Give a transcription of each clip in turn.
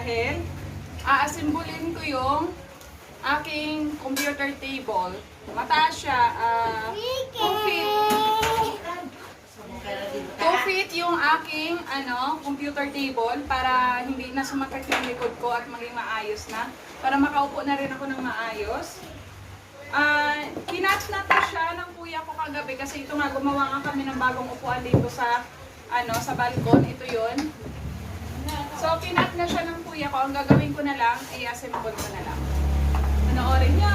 dahil aasimbulin ko yung aking computer table. Mataas siya, 2 feet yung aking computer table para hindi na sumakit yung likod ko at maging maayos na. Para makaupo na rin ako ng maayos. Kinatch na to siya ng kuya ko kagabi kasi ito nga gumawa nga kami ng bagong upuan dito sa sa balkon. Ito yun. So kinatch na siya ng kuya ko. Ang gagawin ko na lang ay assemble ko na lang. Panoorin niyo!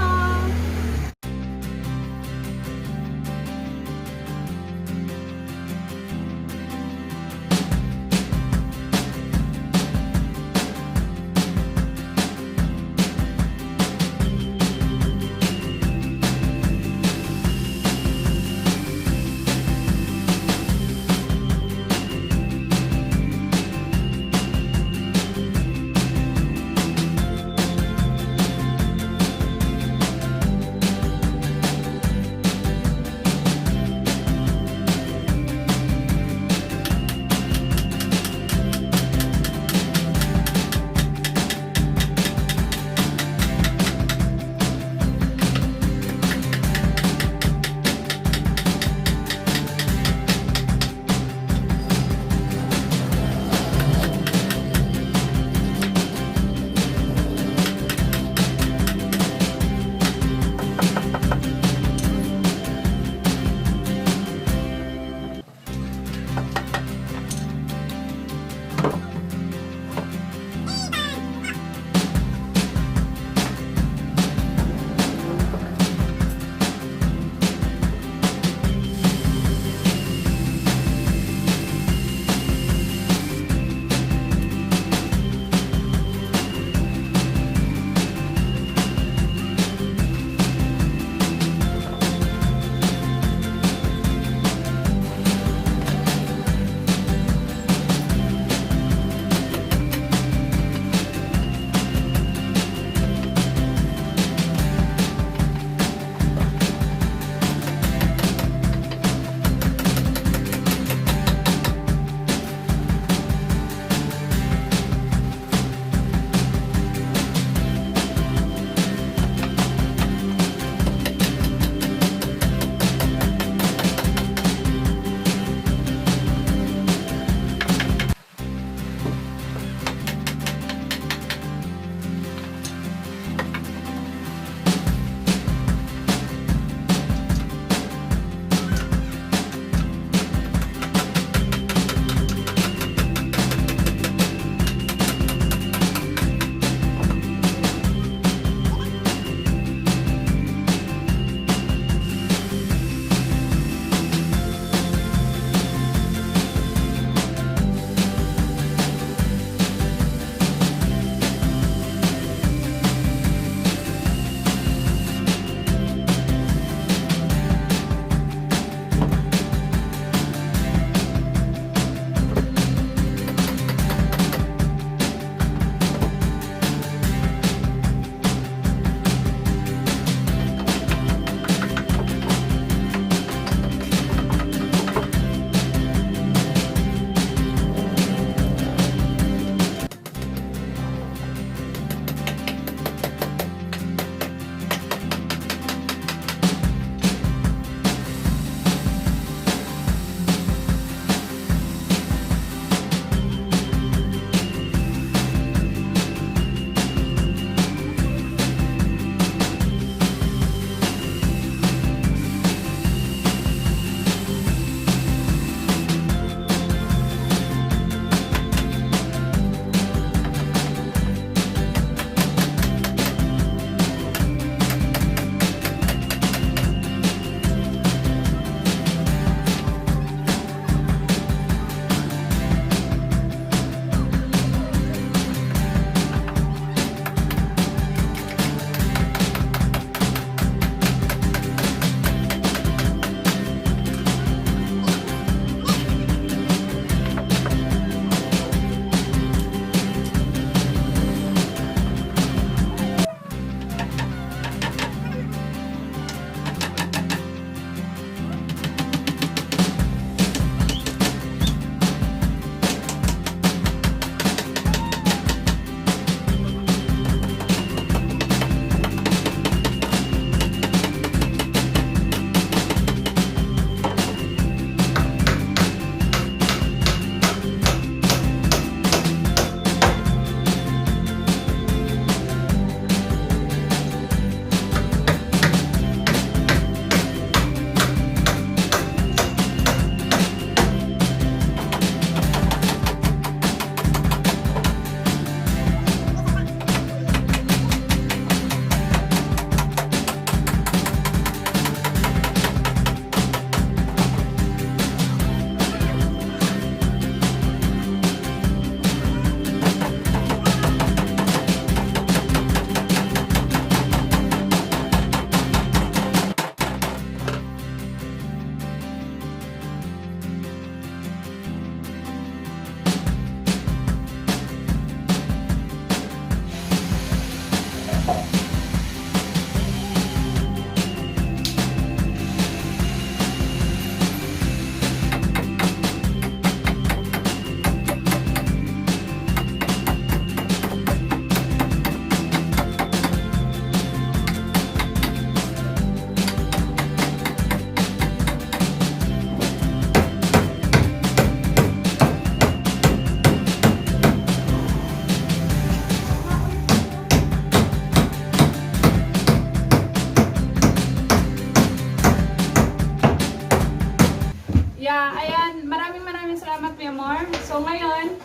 So ngayon,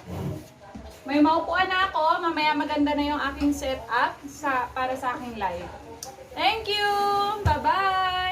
may maupuan na ako. Mamaya maganda na yung aking setup para sa aking live. Thank you! Bye-bye!